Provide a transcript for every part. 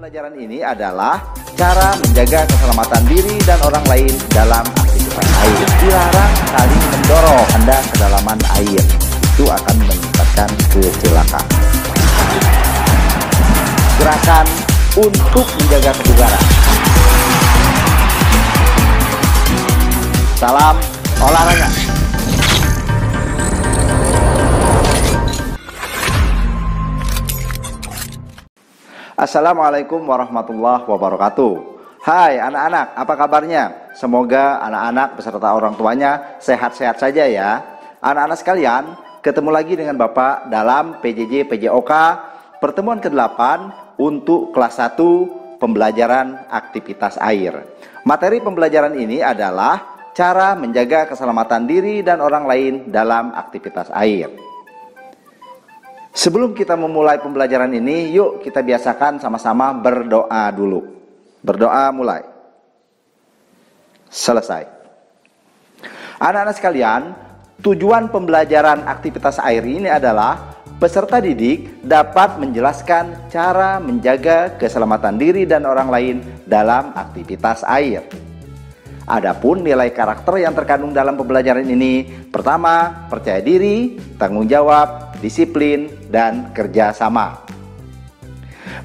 Pembelajaran ini adalah cara menjaga keselamatan diri dan orang lain dalam aktivitas air. Dilarang saling mendorong Anda ke kedalaman air. Itu akan menyebabkan kecelakaan. Gerakan untuk menjaga kebugaran. Salam olahraga. Assalamualaikum warahmatullahi wabarakatuh. Hai anak-anak, apa kabarnya? Semoga anak-anak beserta orang tuanya sehat-sehat saja ya. Anak-anak sekalian, ketemu lagi dengan Bapak dalam PJJ PJOK pertemuan ke-8 untuk kelas 1 pembelajaran aktivitas air. Materi pembelajaran ini adalah cara menjaga keselamatan diri dan orang lain dalam aktivitas air. Sebelum kita memulai pembelajaran ini, yuk kita biasakan sama-sama berdoa dulu. Berdoa mulai. Selesai. Anak-anak sekalian, tujuan pembelajaran aktivitas air ini adalah peserta didik dapat menjelaskan cara menjaga keselamatan diri dan orang lain dalam aktivitas air. Adapun nilai karakter yang terkandung dalam pembelajaran ini, pertama, percaya diri, tanggung jawab, disiplin, dan kerjasama.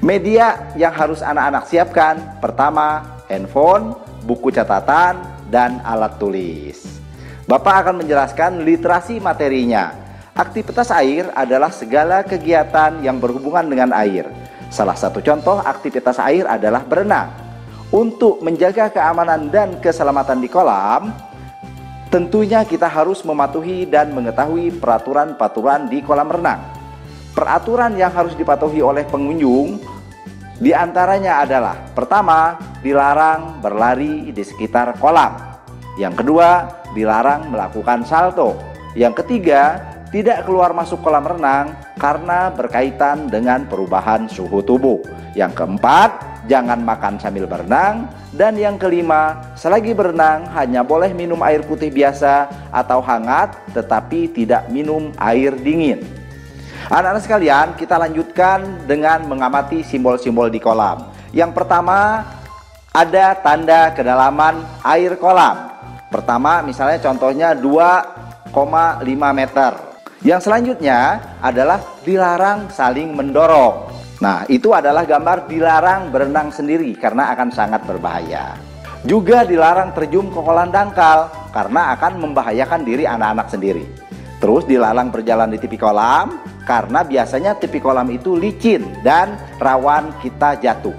Media yang harus anak-anak siapkan, pertama, handphone, buku catatan, dan alat tulis. Bapak akan menjelaskan literasi materinya. Aktivitas air adalah segala kegiatan yang berhubungan dengan air. Salah satu contoh aktivitas air adalah berenang. Untuk menjaga keamanan dan keselamatan di kolam, tentunya kita harus mematuhi dan mengetahui peraturan-peraturan di kolam renang. Peraturan yang harus dipatuhi oleh pengunjung diantaranya adalah: pertama, dilarang berlari di sekitar kolam. Yang kedua, dilarang melakukan salto. Yang ketiga, tidak keluar masuk kolam renang karena berkaitan dengan perubahan suhu tubuh. Yang keempat, jangan makan sambil berenang. Dan yang kelima, selagi berenang hanya boleh minum air putih biasa atau hangat, tetapi tidak minum air dingin. Anak-anak sekalian, kita lanjutkan dengan mengamati simbol-simbol di kolam. Yang pertama, ada tanda kedalaman air kolam. Pertama, misalnya contohnya 2,5 meter. Yang selanjutnya adalah dilarang saling mendorong. Nah, itu adalah gambar dilarang berenang sendiri karena akan sangat berbahaya. Juga dilarang terjun ke kolam dangkal karena akan membahayakan diri anak-anak sendiri. Terus dilarang berjalan di tepi kolam karena biasanya tepi kolam itu licin dan rawan kita jatuh.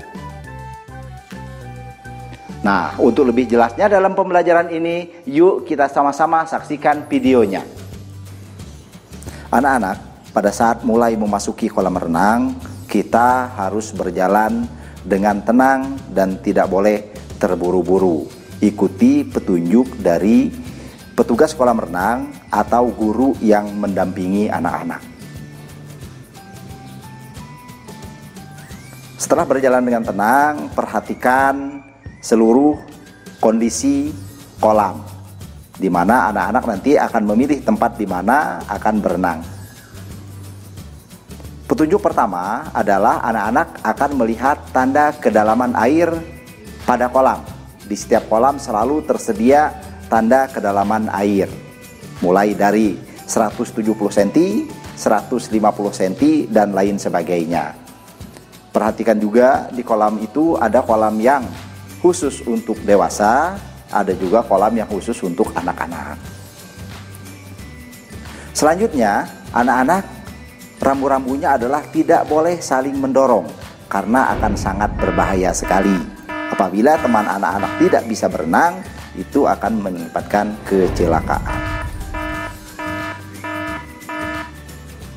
Nah, untuk lebih jelasnya dalam pembelajaran ini, yuk kita sama-sama saksikan videonya. Anak-anak, pada saat mulai memasuki kolam renang, kita harus berjalan dengan tenang dan tidak boleh terburu-buru. Ikuti petunjuk dari petugas kolam renang atau guru yang mendampingi anak-anak. Setelah berjalan dengan tenang, perhatikan seluruh kondisi kolam, di mana anak-anak nanti akan memilih tempat di mana akan berenang. Petunjuk pertama adalah anak-anak akan melihat tanda kedalaman air pada kolam. Di setiap kolam selalu tersedia tanda kedalaman air, mulai dari 170 cm, 150 cm, dan lain sebagainya. Perhatikan juga di kolam itu ada kolam yang khusus untuk dewasa, ada juga kolam yang khusus untuk anak-anak. Selanjutnya, anak-anak, rambu-rambunya adalah tidak boleh saling mendorong karena akan sangat berbahaya sekali. Apabila teman anak-anak tidak bisa berenang, itu akan menyebabkan kecelakaan.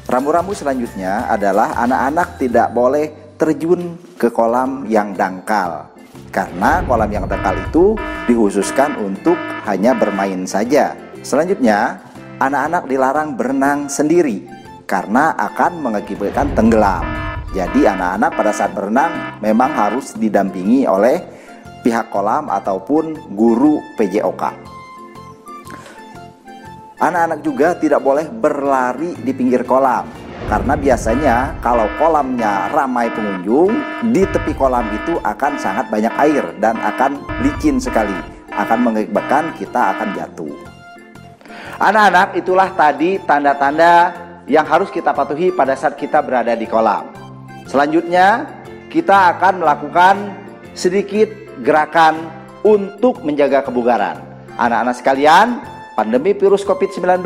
Rambu-rambu selanjutnya adalah anak-anak tidak boleh terjun ke kolam yang dangkal karena kolam yang dangkal itu dikhususkan untuk hanya bermain saja. Selanjutnya, anak-anak dilarang berenang sendiri karena akan mengakibatkan tenggelam. Jadi anak-anak pada saat berenang memang harus didampingi oleh pihak kolam ataupun guru PJOK. Anak-anak juga tidak boleh berlari di pinggir kolam Karena biasanya kalau kolamnya ramai pengunjung, di tepi kolam itu akan sangat banyak air dan akan licin sekali, akan mengakibatkan kita akan jatuh. Anak-anak, itulah tadi tanda-tanda yang harus kita patuhi pada saat kita berada di kolam. Selanjutnya, kita akan melakukan sedikit gerakan untuk menjaga kebugaran. Anak-anak sekalian, pandemi virus COVID-19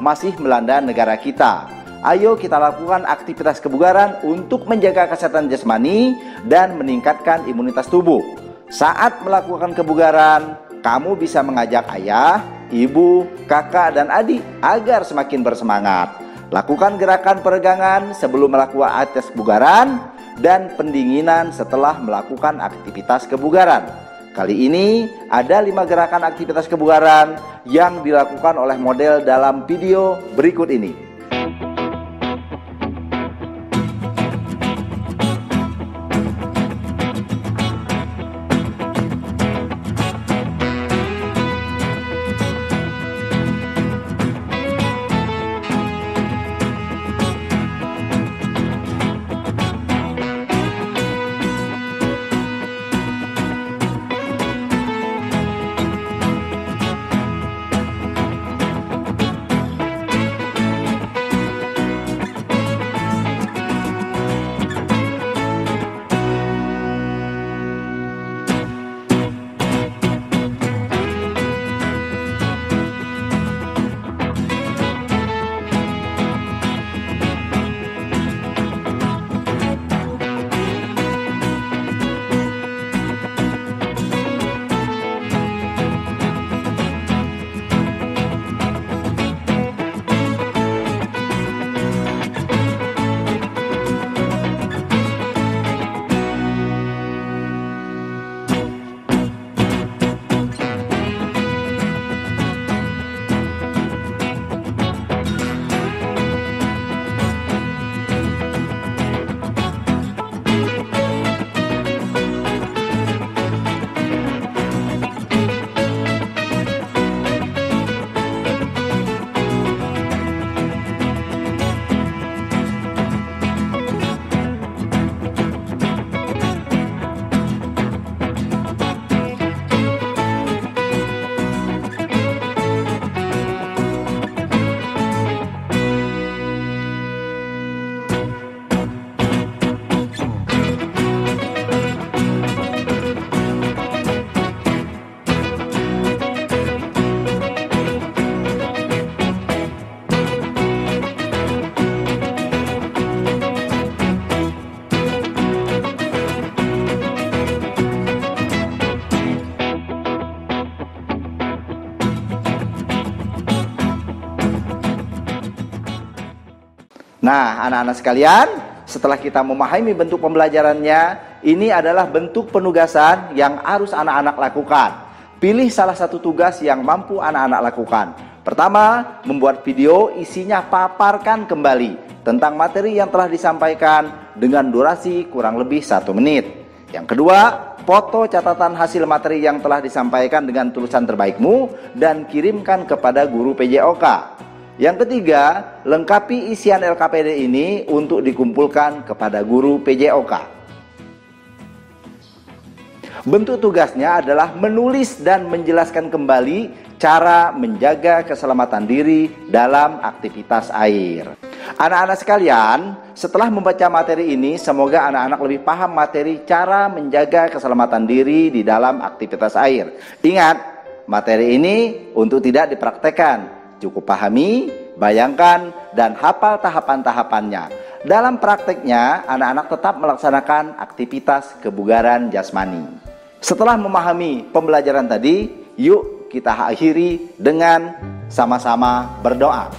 masih melanda negara kita. Ayo kita lakukan aktivitas kebugaran untuk menjaga kesehatan jasmani dan meningkatkan imunitas tubuh. Saat melakukan kebugaran, kamu bisa mengajak ayah, ibu, kakak, dan adik agar semakin bersemangat. Lakukan gerakan peregangan sebelum melakukan aktivitas kebugaran dan pendinginan setelah melakukan aktivitas kebugaran. Kali ini ada 5 gerakan aktivitas kebugaran yang dilakukan oleh model dalam video berikut ini. Nah, anak-anak sekalian, setelah kita memahami bentuk pembelajarannya, ini adalah bentuk penugasan yang harus anak-anak lakukan. Pilih salah satu tugas yang mampu anak-anak lakukan. Pertama, membuat video isinya paparkan kembali tentang materi yang telah disampaikan dengan durasi kurang lebih 1 menit. Yang kedua, foto catatan hasil materi yang telah disampaikan dengan tulisan terbaikmu dan kirimkan kepada guru PJOK. Yang ketiga, lengkapi isian LKPD ini untuk dikumpulkan kepada guru PJOK. Bentuk tugasnya adalah menulis dan menjelaskan kembali cara menjaga keselamatan diri dalam aktivitas air. Anak-anak sekalian, setelah membaca materi ini, semoga anak-anak lebih paham materi cara menjaga keselamatan diri di dalam aktivitas air. Ingat, materi ini untuk tidak dipraktekkan. Cukup pahami, bayangkan, dan hafal tahapan-tahapannya. Dalam prakteknya, anak-anak tetap melaksanakan aktivitas kebugaran jasmani. Setelah memahami pembelajaran tadi, yuk kita akhiri dengan sama-sama berdoa.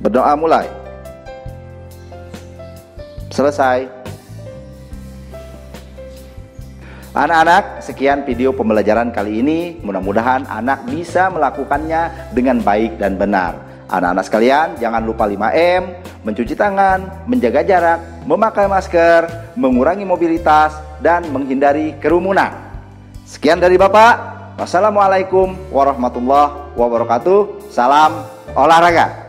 Berdoa mulai. Selesai. Anak-anak, sekian video pembelajaran kali ini. Mudah-mudahan anak bisa melakukannya dengan baik dan benar. Anak-anak sekalian, jangan lupa 5M, mencuci tangan, menjaga jarak, memakai masker, mengurangi mobilitas, dan menghindari kerumunan. Sekian dari Bapak. Wassalamualaikum warahmatullahi wabarakatuh. Salam olahraga.